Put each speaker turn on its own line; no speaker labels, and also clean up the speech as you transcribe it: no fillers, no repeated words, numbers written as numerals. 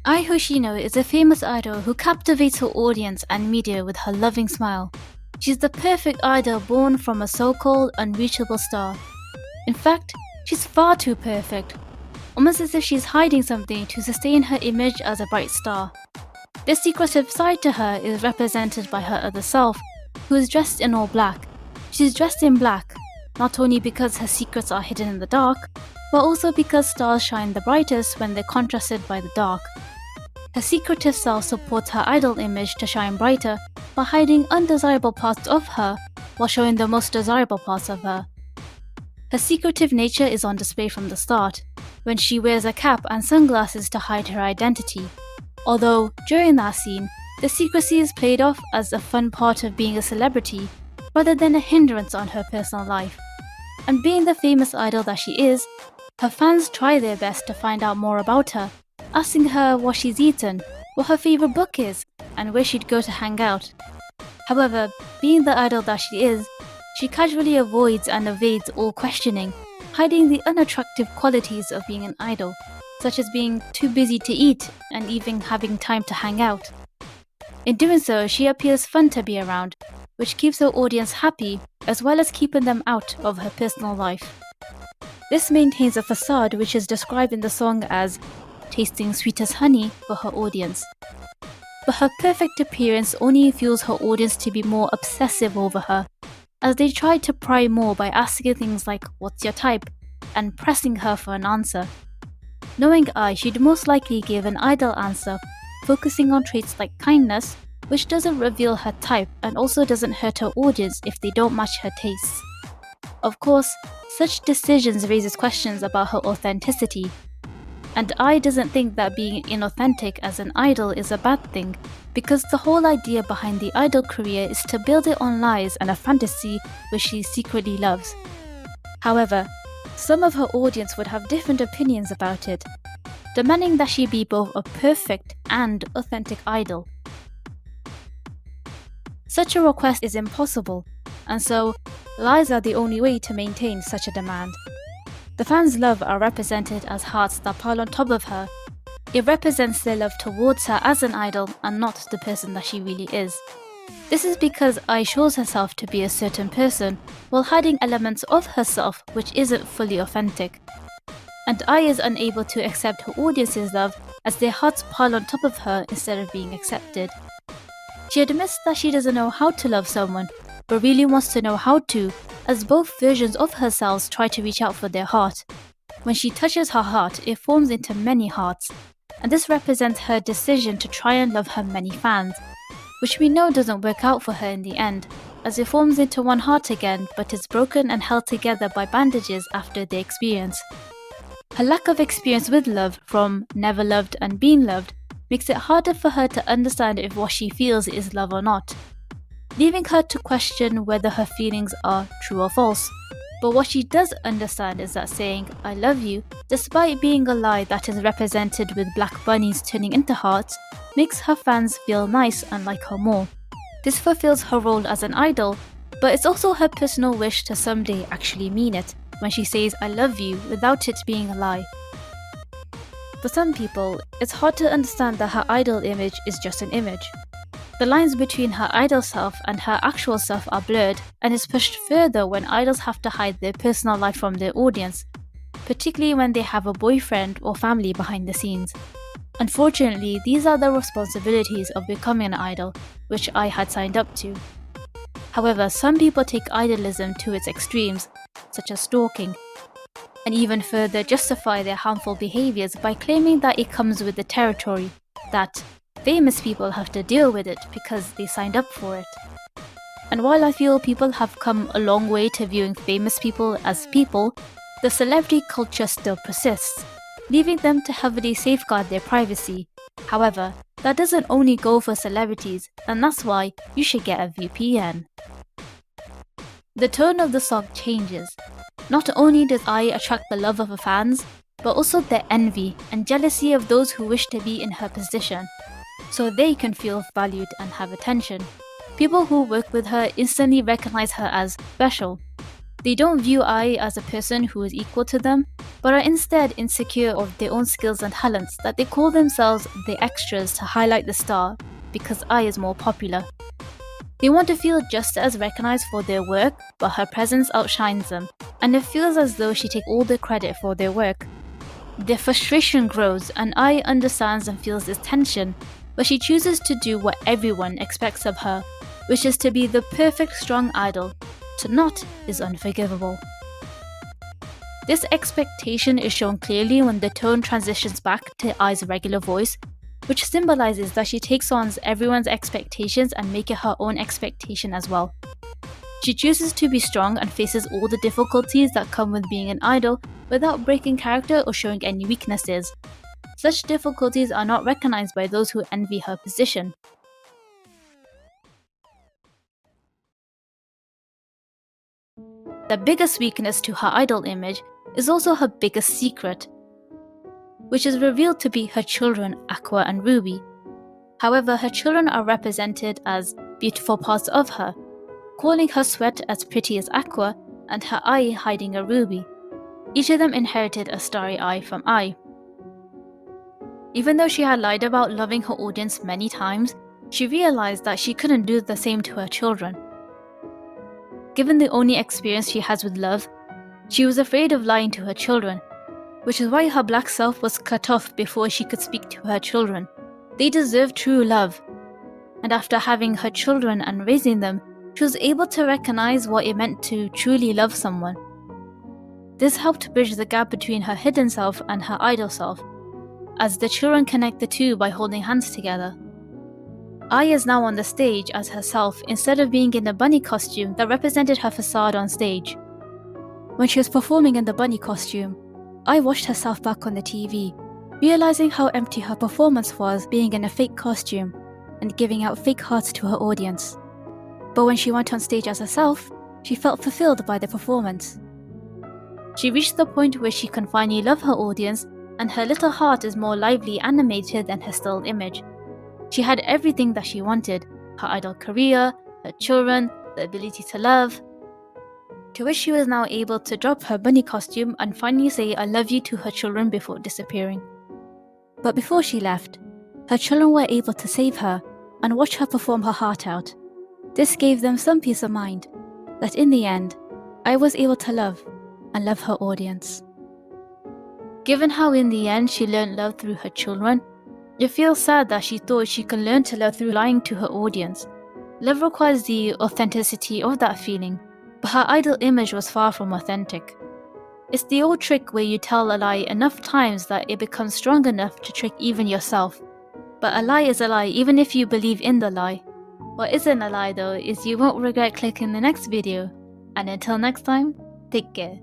Ai Hoshino is a famous idol who captivates her audience and media with her loving smile. She's the perfect idol born from a so-called unreachable star. In fact, she's far too perfect, almost as if she's hiding something to sustain her image as a bright star. This secretive side to her is represented by her other self, who is dressed in all black. She's dressed in black, not only because her secrets are hidden in the dark, but also because stars shine the brightest when they're contrasted by the dark. Her secretive self supports her idol image to shine brighter by hiding undesirable parts of her while showing the most desirable parts of her. Her secretive nature is on display from the start, when she wears a cap and sunglasses to hide her identity. Although, during that scene, the secrecy is played off as a fun part of being a celebrity, rather than a hindrance on her personal life. And being the famous idol that she is, her fans try their best to find out more about her, asking her what she's eaten, what her favourite book is, and where she'd go to hang out. However, being the idol that she is, she casually avoids and evades all questioning, hiding the unattractive qualities of being an idol, such as being too busy to eat and even having time to hang out. In doing so, she appears fun to be around, which keeps her audience happy as well as keeping them out of her personal life. This maintains a facade which is described in the song as tasting sweet as honey for her audience. But her perfect appearance only fuels her audience to be more obsessive over her, as they try to pry more by asking things like "what's your type?" and pressing her for an answer. Knowing Ai, she'd most likely give an idle answer, focusing on traits like kindness, which doesn't reveal her type and also doesn't hurt her audience if they don't match her tastes. Of course, such decisions raises questions about her authenticity, and Ai doesn't think that being inauthentic as an idol is a bad thing, because the whole idea behind the idol career is to build it on lies and a fantasy which she secretly loves. However, some of her audience would have different opinions about it, demanding that she be both a perfect and authentic idol. Such a request is impossible, and so lies are the only way to maintain such a demand. The fans' love are represented as hearts that pile on top of her. It represents their love towards her as an idol and not the person that she really is. This is because Ai shows herself to be a certain person while hiding elements of herself which isn't fully authentic. And Ai is unable to accept her audience's love as their hearts pile on top of her instead of being accepted. She admits that she doesn't know how to love someone, but really wants to know how to, as both versions of herself try to reach out for their heart. When she touches her heart, it forms into many hearts, and this represents her decision to try and love her many fans, which we know doesn't work out for her in the end, as it forms into one heart again but is broken and held together by bandages after the experience. Her lack of experience with love from never loved and being loved makes it harder for her to understand if what she feels is love or not, leaving her to question whether her feelings are true or false. But what she does understand is that saying "I love you," despite being a lie that is represented with black bunnies turning into hearts, makes her fans feel nice and like her more. This fulfills her role as an idol, but it's also her personal wish to someday actually mean it when she says "I love you" without it being a lie. For some people, it's hard to understand that her idol image is just an image. The lines between her idol self and her actual self are blurred and is pushed further when idols have to hide their personal life from their audience, particularly when they have a boyfriend or family behind the scenes. Unfortunately, these are the responsibilities of becoming an idol, which I had signed up to. However, some people take idolism to its extremes, such as stalking, and even further justify their harmful behaviors by claiming that it comes with the territory, that famous people have to deal with it because they signed up for it. And while I feel people have come a long way to viewing famous people as people, the celebrity culture still persists, leaving them to heavily safeguard their privacy. However, that doesn't only go for celebrities, and that's why you should get a VPN. The tone of the song changes. Not only does Ai attract the love of her fans, but also the envy and jealousy of those who wish to be in her position, so they can feel valued and have attention. People who work with her instantly recognize her as special. They don't view Ai as a person who is equal to them, but are instead insecure of their own skills and talents that they call themselves the extras to highlight the star because Ai is more popular. They want to feel just as recognized for their work, but her presence outshines them, and it feels as though she takes all the credit for their work. Their frustration grows, and Ai understands and feels this tension, but she chooses to do what everyone expects of her, which is to be the perfect strong idol. To not is unforgivable. This expectation is shown clearly when the tone transitions back to Ai's regular voice, which symbolizes that she takes on everyone's expectations and makes it her own expectation as well. She chooses to be strong and faces all the difficulties that come with being an idol without breaking character or showing any weaknesses. Such difficulties are not recognized by those who envy her position. The biggest weakness to her idol image is also her biggest secret, which is revealed to be her children Aqua and Ruby. However, her children are represented as beautiful parts of her, calling her sweat as pretty as Aqua and her eye hiding a ruby. Each of them inherited a starry eye from Ai. Even though she had lied about loving her audience many times, she realized that she couldn't do the same to her children. Given the only experience she has with love, she was afraid of lying to her children, which is why her black self was cut off before she could speak to her children. They deserve true love, and after having her children and raising them, she was able to recognize what it meant to truly love someone. This helped bridge the gap between her hidden self and her idol self, as the children connect the two by holding hands together. Ai is now on the stage as herself instead of being in the bunny costume that represented her facade on stage. When she was performing in the bunny costume, Ai watched herself back on the TV, realizing how empty her performance was being in a fake costume and giving out fake hearts to her audience. But when she went on stage as herself, she felt fulfilled by the performance. She reached the point where she can finally love her audience, and her little heart is more lively animated than her still image. She had everything that she wanted: her idol career, her children, the ability to love, to which she was now able to drop her bunny costume and finally say "I love you" to her children before disappearing. But before she left, her children were able to save her and watch her perform her heart out. This gave them some peace of mind that in the end, Ai was able to love and love her audience. Given how in the end she learned love through her children, it feels sad that she thought she could learn to love through lying to her audience. Love requires the authenticity of that feeling, but her idol image was far from authentic. It's the old trick where you tell a lie enough times that it becomes strong enough to trick even yourself. But a lie is a lie even if you believe in the lie. What isn't a lie though is you won't regret clicking the next video. And until next time, take care.